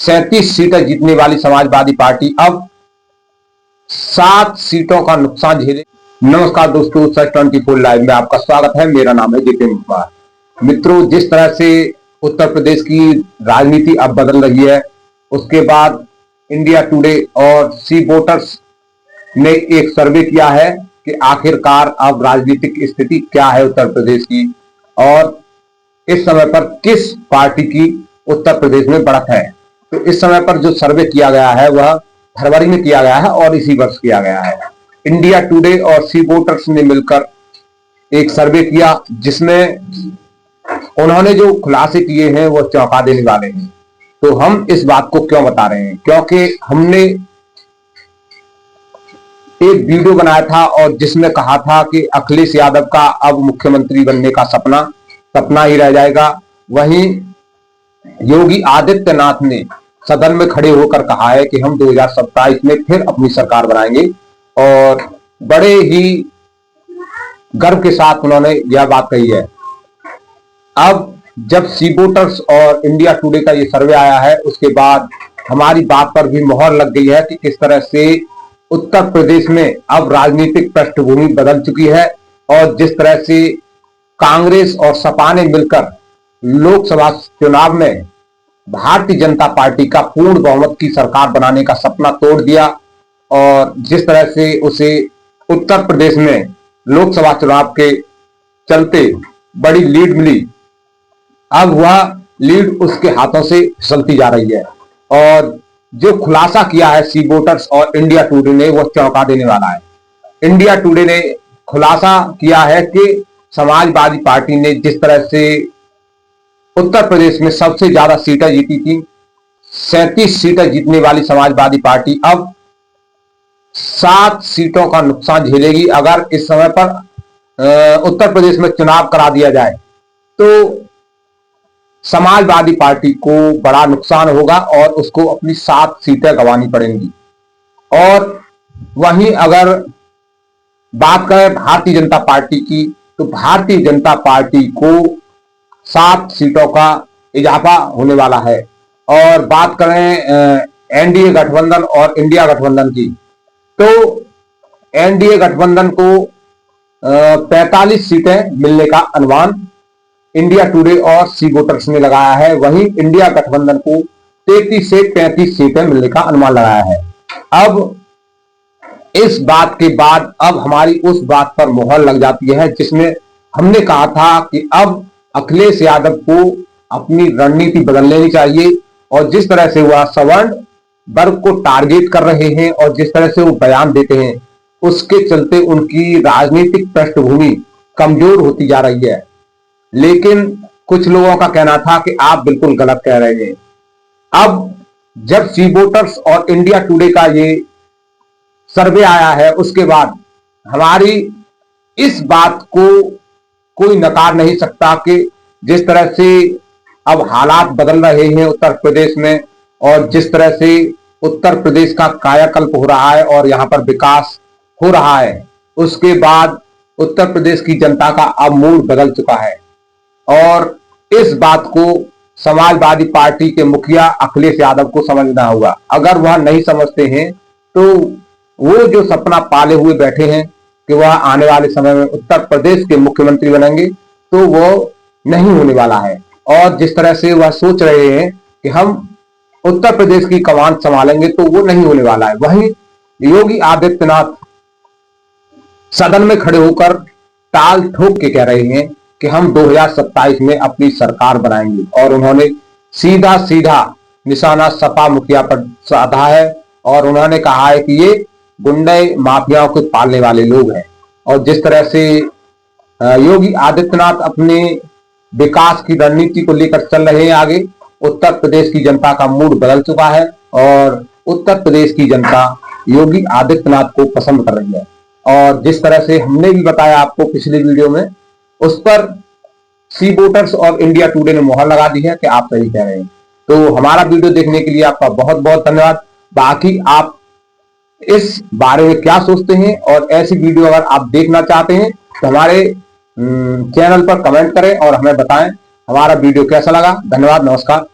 37 सीटें जीतने वाली समाजवादी पार्टी अब 7 सीटों का नुकसान झेले। नमस्कार दोस्तों, सच 24 लाइव में आपका स्वागत है। मेरा नाम है जितेंद्र कुमार। मित्रों, जिस तरह से उत्तर प्रदेश की राजनीति अब बदल रही है, उसके बाद इंडिया टुडे और सी वोटर्स ने एक सर्वे किया है कि आखिरकार अब राजनीतिक स्थिति क्या है उत्तर प्रदेश की और इस समय पर किस पार्टी की उत्तर प्रदेश में बढ़त है। तो इस समय पर जो सर्वे किया गया है वह फरवरी में किया गया है और इसी वर्ष किया गया है। इंडिया टुडे और सी वोटर्स ने मिलकर एक सर्वे किया जिसमें उन्होंने जो खुलासे किए हैं वो चौंका देने वाले हैं। तो हम इस बात को क्यों बता रहे हैं, क्योंकि हमने एक वीडियो बनाया था और जिसमें कहा था कि अखिलेश यादव का अब मुख्यमंत्री बनने का सपना ही रह जाएगा। वहीं योगी आदित्यनाथ ने सदन में खड़े होकर कहा है कि हम 2027 में फिर अपनी सरकार बनाएंगे और बड़े ही गर्व के साथ उन्होंने यह बात कही है। अब जब सी वोटर्स और इंडिया टुडे का ये सर्वे आया है, उसके बाद हमारी बात पर भी मोहर लग गई है कि किस तरह से उत्तर प्रदेश में अब राजनीतिक पृष्ठभूमि बदल चुकी है और जिस तरह से कांग्रेस और सपा ने मिलकर लोकसभा चुनाव में भारतीय जनता पार्टी का पूर्ण बहुमत की सरकार बनाने का सपना तोड़ दिया और जिस तरह से उसे उत्तर प्रदेश में लोकसभा चुनाव के चलते बड़ी लीड मिली, अब वह लीड उसके हाथों से फिसलती जा रही है। और जो खुलासा किया है सी वोटर्स और इंडिया टुडे ने वो चौंका देने वाला है। इंडिया टुडे ने खुलासा किया है कि समाजवादी पार्टी ने जिस तरह से उत्तर प्रदेश में सबसे ज्यादा सीटें जीती थी, 37 सीटें जीतने वाली समाजवादी पार्टी अब 7 सीटों का नुकसान झेलेगी। अगर इस समय पर उत्तर प्रदेश में चुनाव करा दिया जाए तो समाजवादी पार्टी को बड़ा नुकसान होगा और उसको अपनी 7 सीटें गंवानी पड़ेंगी। और वहीं अगर बात करें भारतीय जनता पार्टी की, तो भारतीय जनता पार्टी को 7 सीटों का इजाफा होने वाला है। और बात करें एनडीए गठबंधन और इंडिया गठबंधन की, तो एनडीए गठबंधन को 45 सीटें मिलने का अनुमान इंडिया टुडे और सी वोटर्स ने लगाया है। वहीं इंडिया गठबंधन को 33 से 35 सीटें मिलने का अनुमान लगाया है। अब इस बात के बाद अब हमारी उस बात पर मोहर लग जाती है जिसमें हमने कहा था कि अब अखिलेश यादव को अपनी रणनीति बदल लेनी चाहिए और जिस तरह से वह सवर्ण वर्ग को टारगेट कर रहे हैं और जिस तरह से वो बयान देते हैं, उसके चलते उनकी राजनीतिक पृष्ठभूमि कमजोर होती जा रही है। लेकिन कुछ लोगों का कहना था कि आप बिल्कुल गलत कह रहे हैं। अब जब सी वोटर्स और इंडिया टुडे का ये सर्वे आया है, उसके बाद हमारी इस बात को कोई नकार नहीं सकता कि जिस तरह से अब हालात बदल रहे हैं उत्तर प्रदेश में और जिस तरह से उत्तर प्रदेश का कायाकल्प हो रहा है और यहाँ पर विकास हो रहा है, उसके बाद उत्तर प्रदेश की जनता का अब मूड बदल चुका है। और इस बात को समाजवादी पार्टी के मुखिया अखिलेश यादव को समझना होगा। अगर वह नहीं समझते हैं तो वो जो सपना पाले हुए बैठे हैं कि वह आने वाले समय में उत्तर प्रदेश के मुख्यमंत्री बनेंगे, तो वो नहीं होने वाला है। और जिस तरह से वह सोच रहे हैं कि हम उत्तर प्रदेश की कमान संभालेंगे, तो वो नहीं होने वाला है। वहीं योगी आदित्यनाथ सदन में खड़े होकर टाल ठोक के कह रहे हैं कि हम 2027 में अपनी सरकार बनाएंगे और उन्होंने सीधा सीधा निशाना सपा मुखिया पर साधा है और उन्होंने कहा है कि ये गुंडे माफियाओं को पालने वाले लोग हैं। और जिस तरह से योगी आदित्यनाथ अपने विकास की रणनीति को लेकर चल रहे हैं आगे, उत्तर प्रदेश की जनता का मूड बदल चुका है और उत्तर प्रदेश की जनता योगी आदित्यनाथ को पसंद कर रही है। और जिस तरह से हमने भी बताया आपको पिछले वीडियो में, उस पर सी वोटर्स और इंडिया टुडे ने मोहर लगा दी है कि आप सही कह रहे हैं। तो हमारा वीडियो देखने के लिए आपका बहुत बहुत धन्यवाद। बाकी आप इस बारे में क्या सोचते हैं और ऐसी वीडियो अगर आप देखना चाहते हैं तो हमारे चैनल पर कमेंट करें और हमें बताएं हमारा वीडियो कैसा लगा। धन्यवाद, नमस्कार।